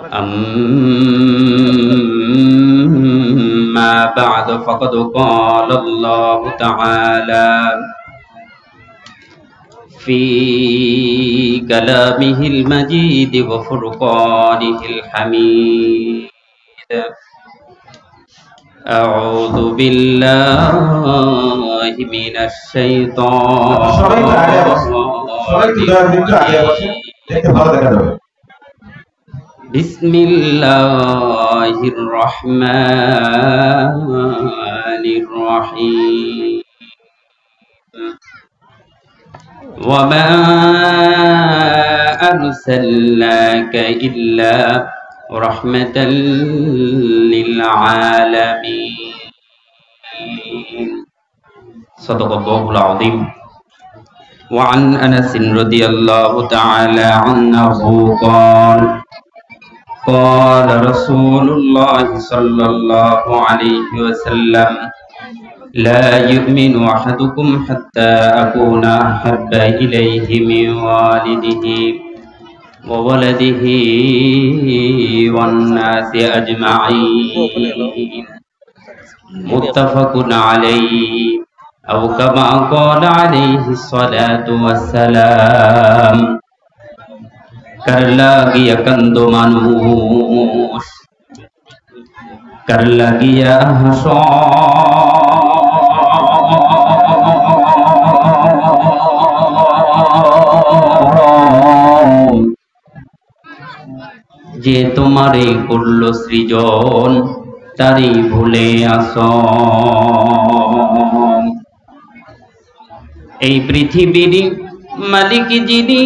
أما بعد فقد قال الله تعالى في كلامه المجيد وفرقانه الحميد أعوذ بالله من الشيطان بسم الله الرحمن الرحيم وما أرسلناك إلا رحمة للعالمين صدق الله العظيم وعن أنس رضي الله تعالى عنه قال قال رسول الله صلى الله عليه وسلم لا يؤمن أحدكم حتى أكون أحب إليه من والده وولده والناس أجمعين متفق عليه أو كما قال عليه الصلاة والسلام करला गिया कंदो मानुष करला गिया हसो जे तुम्हारे करलो सृजन तारी भूले आसो এই পৃথিবীর মালিক যিনি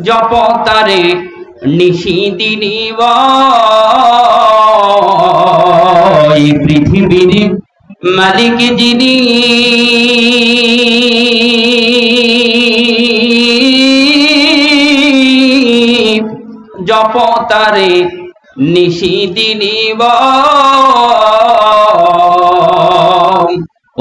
জপ তারে নিশি দিনি এই পৃথিবীর মালিক যিনি জপ তারে নিশি দিনি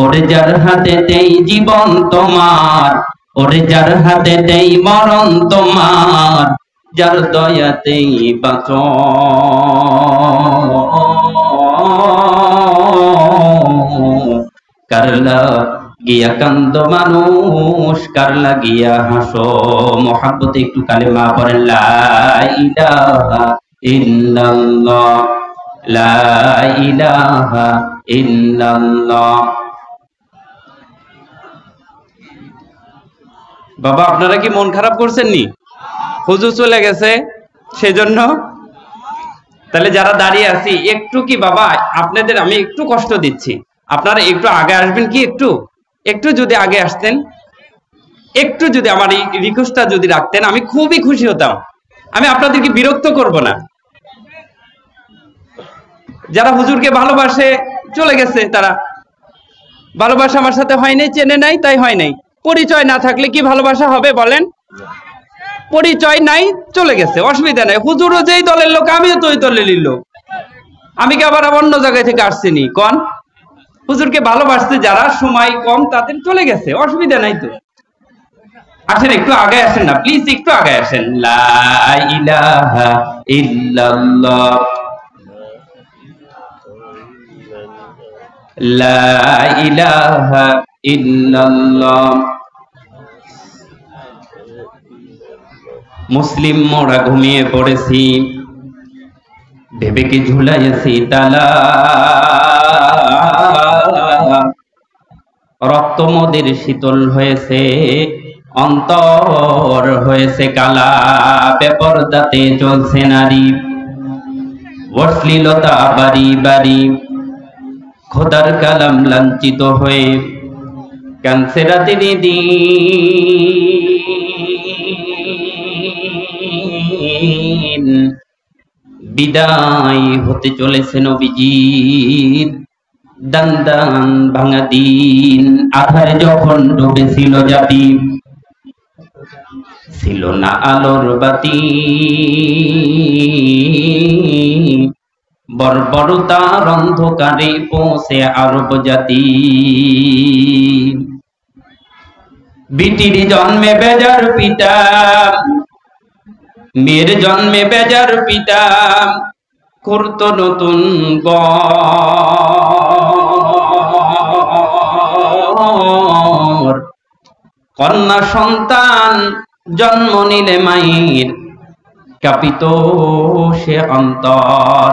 ওরে যার হাতেতেই জীবন তোমার ওরে যার হাতেতেই মরণ তোমার যার দয়াতেই বাঁচো কারলা গিয়া কান্দ মানুষ কারলা গিয়া হাসো মোহাব্বতে একটু কালেমা পড়েন লা ইলাহা ইল্লাল্লাহ লা ইলাহা ইল্লাল্লাহ। বাবা আপনারা কি মন খারাপ করছেন নি? হুজুর চলে গেছে সেজন্য? তাহলে যারা দাঁড়িয়ে আছি একটু কি বাবা আপনাদের আমি একটু কষ্ট দিচ্ছি, আপনারা একটু আগে আসবেন কি? একটু যদি আগে আসতেন, একটু যদি আমার এই রিকোয়েস্টটা যদি রাখতেন আমি খুবই খুশি হতাম। আমি আপনাদেরকে বিরক্ত করব না। যারা হুজুরকে ভালোবাসে চলে গেছে, তারা ভালোবাসা আমার সাথে হয় নাই, চেনে নাই, তাই হয় নাই। পরিচয় না থাকলে কি ভালোবাসা হবে বলেন? পরিচয় নাই, চলে গেছে, অসুবিধা নাই। হুজুরও যেই দলের লোক, আমিও তো ওই দলের লোক। আমি কি আবার অন্য জায়গায় থেকে আসছি নি? কোন হুজুরকে ভালোবাসতে যারা সময় কম তাদের চলে গেছে, অসুবিধা নাই তো। আসেন একটু আগে আসেন না প্লিজ, একটু আগে আসেন। লা ইলাহা ইল্লাল্লাহ লা ইলাহা ইল্লাল্লাহ। মুসলিম মোরা ঘুমিয়ে পড়েছি, ভেবে কি ঝুলাইছি তালা, রক্ত মোদের শীতল হয়েছে, অন্তর হয়েছে কালা, বেপরদাতে চলছে নারী, অশ্লীলতা বাড়ি বাড়ি, খোদার কালাম লাঞ্ছিত হয়ে কানছে রাতের দিন, বিদায় হতে চলেছে নবীজির দান দান ভাঙা দিন। আধারে যখন ডুবেছিল জাতি, ছিল না আলোর বাতি, বর্বরতার অন্ধকারে পৌঁছে আরব জাতি। বিটির জন্মে বেজার পিতা, মেয়ের জন্মে বেজার পিতা, করত নতুন বর। কন্যা সন্তান জন্ম নিলে মায়ের কাঁপিত সে অন্তর।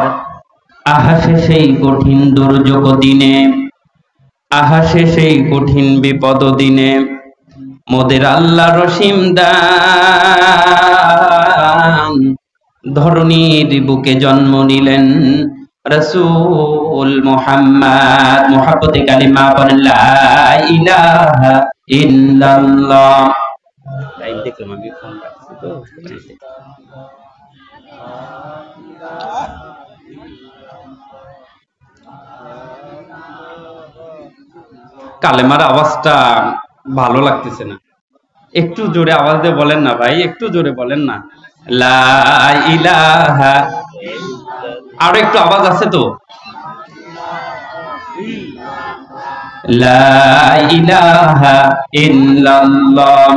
আহাসে সেই কঠিন দুর্যোগ দিনে, আহাসে সেই কঠিন বিপদ দিনে, মোদের আল্লাহ রসিম দান ধরণীর বুকে জন্ম নিলেন রাসূল মুহাম্মদ। মুহাব্বতে কালিমা পড়েন লা ইলাহা ইল্লাল্লাহ। টাইম দেখলাম আমি, ফোন রাখছি তো। কালেমার আওয়াজটা ভালো লাগতেছে না, একটু জোরে আওয়াজ দিয়ে বলেন না ভাই, একটু জোরে বলেন না। লা ইলাহা, আরো একটু আওয়াজ আছে তো। লা ইলাহা ইল্লাল্লাহ।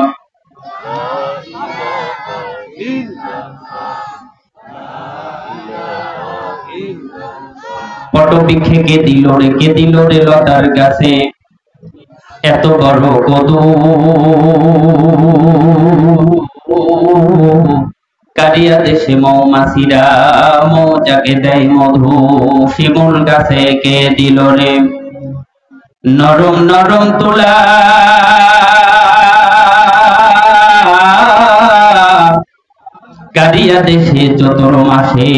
পটবৃক্ষে কে দিল রে লতার গাছে এত বড় কদু। কারিয়া দেশে মৌমাছিরা মৌচাকে দেয় মধু। শিমুল গাছে কে দিল রে নরম নরম তুলা। কারিয়া দেশে চতুর মাসে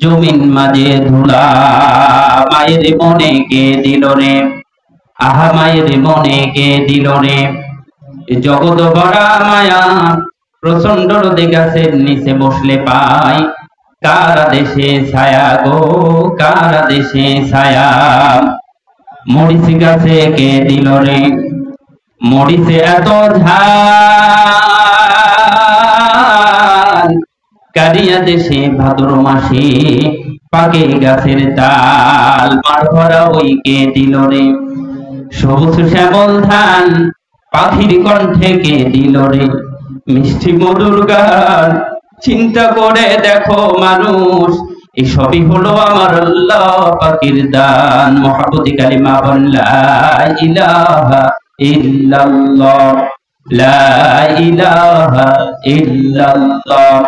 জমিন মাঝে ধুলা। মায়ের মনে কে দিল রে, আহা মায়ের মনে কে দিল রে জগৎ ভরা মায়া। প্রচন্ড রোদে গাছের নিচে বসলে পাই কারা দেশে ছায়া গো, কারা দেশে ছায়া। মরিচ গাছে কে দিল রে মরিচে এত ঝাল। কারিয়া দেশে ভাদ্র মাসে পাকে গাছের ডাল। মাঠ ভরা ওই কে দিল রে সবুজ শ্যামল ধান। পাখির কণ্ঠে কে দিল রে মিষ্টি মধুর গান। চিন্তা করে দেখো মানুষ এসবই হলো আমার আল্লাহ পাকের দান। মুহাব্বতে কালিমা বল লা ইলাহা ইল্লাল্লাহ, লা ইলাহা ইল্লাল্লাহ,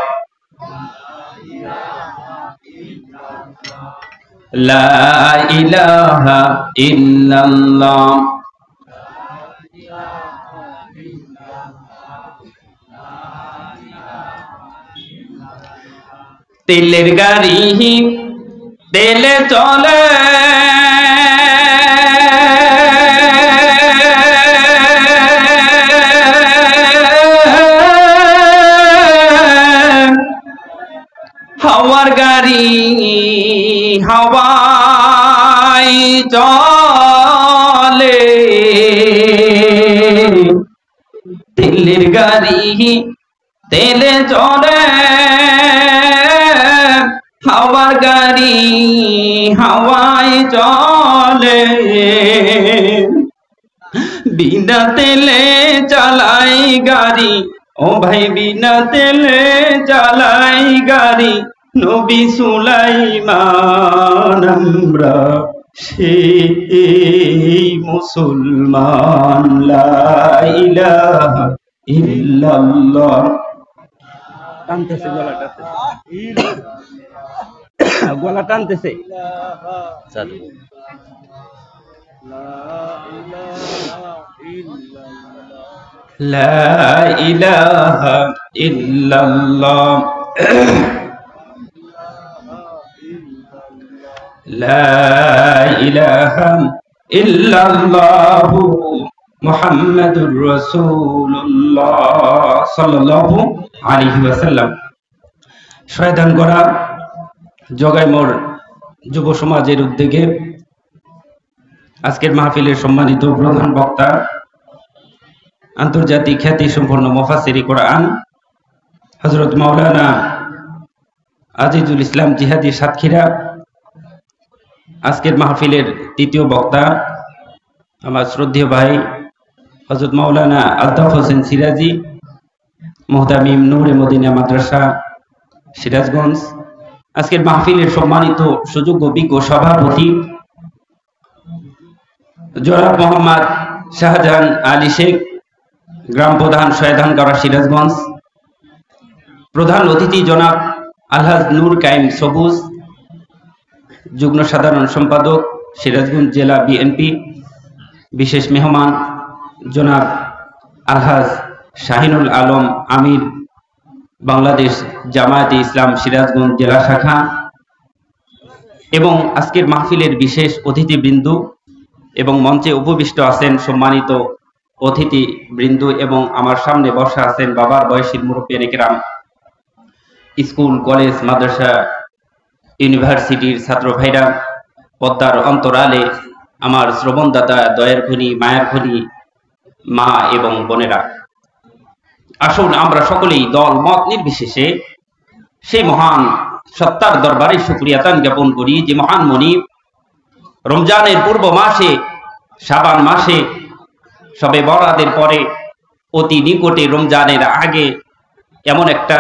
লা ইলাহা ইল্লাল্লাহ। তেলের গাড়ি তেলে চলে, হাওয়ার গাড়ি হাওয়ায় চলে। তেলের গাড়ি তেলে চলে, হাওয়ার গাড়ি হাওয়ায় চলে। বিনা তেলে চালাই গাড়ি, ও ভাই বিনা তেলে চালাই গাড়ি। নবী সুলাইমান আমরা সেই মুসলমান। লা ইলাহা ইল্লাল্লাহ। টানতেছে গলা, টানতেছে গলা, টানতেছে। লা ইলাহা ইল্লাল্লাহ, লা ইলাহা ইল্লাল্লাহ মুহাম্মাদুর রাসূলুল্লাহ সাল্লাল্লাহু আলাইহি ওয়াসাল্লাম। শয়তান করা জগাইমোড় যুব সমাজের উদ্যোগে আজকের মাহফিলের সম্মানিত প্রধান বক্তা, আন্তর্জাতিক খ্যাতি সম্পন্ন মুফাসসিরে কোরআন হযরত মাওলানা আজিজুল ইসলাম জিহাদি সাতক্ষীরা আজকের মাহফিলের তৃতীয় বক্তা আমার শ্রদ্ধেয় ভাই হযরত মাওলানা আলতাফ হোসেন সিরাজি, মুহতামিম নূরে মদিনা মাদ্রাসা সিরাজগঞ্জ। আজকের মাহফিলের সম্মানিত সুযোগ্য বিজ্ঞ সভাপতি জনাব মোহাম্মদ শাহজাহান আলী শেখ, গ্রাম প্রধান শয়ধানগড়া সিরাজগঞ্জ। প্রধান অতিথি জনাব আলহাজ নূর কায়েম সবুজ, যুগ্ম সাধারণ সম্পাদক সিরাজগঞ্জ জেলা বিএনপি। বিশেষ মেহমান জনাব আলহাজ শাহিনুল আলম আমির, বাংলাদেশ জামায়াতে ইসলাম সিরাজগঞ্জ জেলা শাখা। এবং আজকের মাহফিলের বিশেষ অতিথিবৃন্দ এবং মঞ্চে উপবিষ্ট আছেন সম্মানিত অতিথিবৃন্দ এবং আমার সামনে বসা আছেন বাবার বয়সীর মুরব্বিয়ানে কেরাম, স্কুল কলেজ মাদ্রাসা ইউনিভার্সিটির ছাত্র ভাইরা, পদ্মার অন্তরালে আমার শ্রবণদাতা, দয়ের খনি, মায়ের খনি মা এবং বোনেরা, আসুন আমরা সকলেই দল মত নির্বিশেষে সেই মহান সত্তার দরবারে শুকরিয়া তান জ্ঞাপন করি যে মহান মনিব রমজানের পূর্ব মাসে, শাবান মাসে, সবে বরাতের পরে, অতি নিকটে রমজানের আগে এমন একটা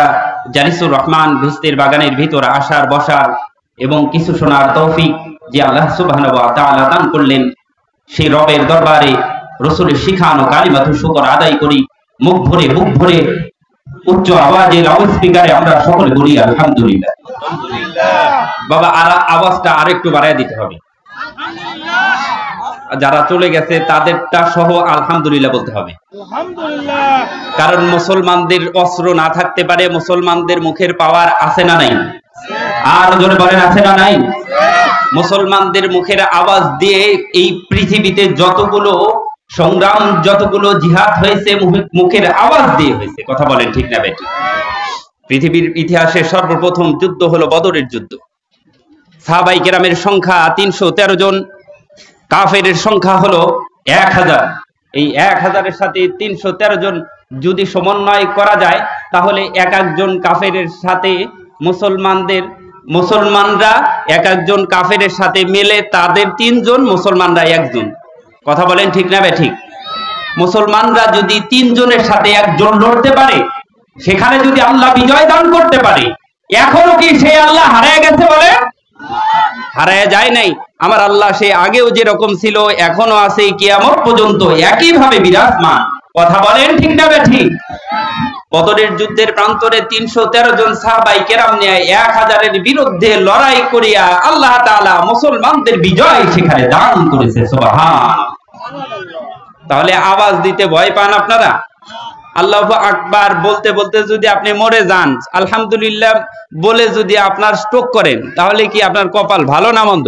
জালিসুর রহমান ভিস্তের বাগানের ভিতর আসার বসার এবং কিছু শোনার তৌফিক যে আল্লাহ সুবহানাহু ওয়া তাআলা দান করলেন, সেই রবের দরবারে রাসূলের শিখানো কালিমাতুশ শুকর আদায় করি মুখ ভরে উচ্চ আওয়াজে লাউড স্পিকারে আমরা সকলে বলি আলহামদুলিল্লাহ। বাবা আওয়াজটা আরেকটু বাড়ায় দিতে হবে, যারা চলে গেছে তাদেরটা সহ আলহামদুলিল্লাহ বলতে হবে। কারণ মুসলমানদের অস্ত্র না থাকতে পারে, মুসলমানদের মুখের পাওয়ার আছে না নাই? আর জোরে বলেন আছে না নাই? মুসলমানদের মুখের আওয়াজ দিয়ে এই পৃথিবীতে যতগুলো সংগ্রাম, যতগুলো জিহাদ হয়েছে মুখের আওয়াজ দিয়ে হয়েছে। কথা বলেন ঠিক না বেটি? পৃথিবীর ইতিহাসে সর্বপ্রথম যুদ্ধ হলো বদরের যুদ্ধ। সাহাবায়ে কেরামের সংখ্যা 313 জন, কাফেরের সংখ্যা হলো 1000। এই 1000-এর সাথে 313 জন যদি সমন্বয় করা যায় তাহলে এক একজন কাফেরের সাথে মুসলমানরা এক একজন কাফেরের সাথে মিলে তাদের 3 জন, মুসলমানরা 1 জন। কথা বলেন ঠিক না বে ঠিক? মুসলমানরা যদি 3 জনের সাথে 1 জন লড়তে পারে, সেখানে যদি আল্লাহ বিজয় দান করতে পারে, এখনো কি সেই আল্লাহ হারিয়ে গেছে? বলে হারায় যায় নাই। আমার আল্লাহ সে আগেও যেরকম ছিল এখনো আছে, কিয়ামত পর্যন্ত একইভাবে বিরাজমান। কথা বলেন ঠিক না বে ঠিক? বদরের যুদ্ধের প্রান্তরে 313 জন সাহাবায়ে কেরাম নিয়ে 1000-এর বিরুদ্ধে লড়াই করিয়া আল্লাহ তাআলা মুসলমানদের বিজয় সেখানে দান করেছে। সুবহানাল্লাহ। তাহলে আওয়াজ দিতে ভয় পান আপনারা? আল্লাহু আকবার বলতে বলতে যদি আপনি মরে যান, আলহামদুলিল্লাহ বলে যদি আপনার স্ট্রোক করেন, তাহলে কি আপনার কপাল ভালো না মন্দ?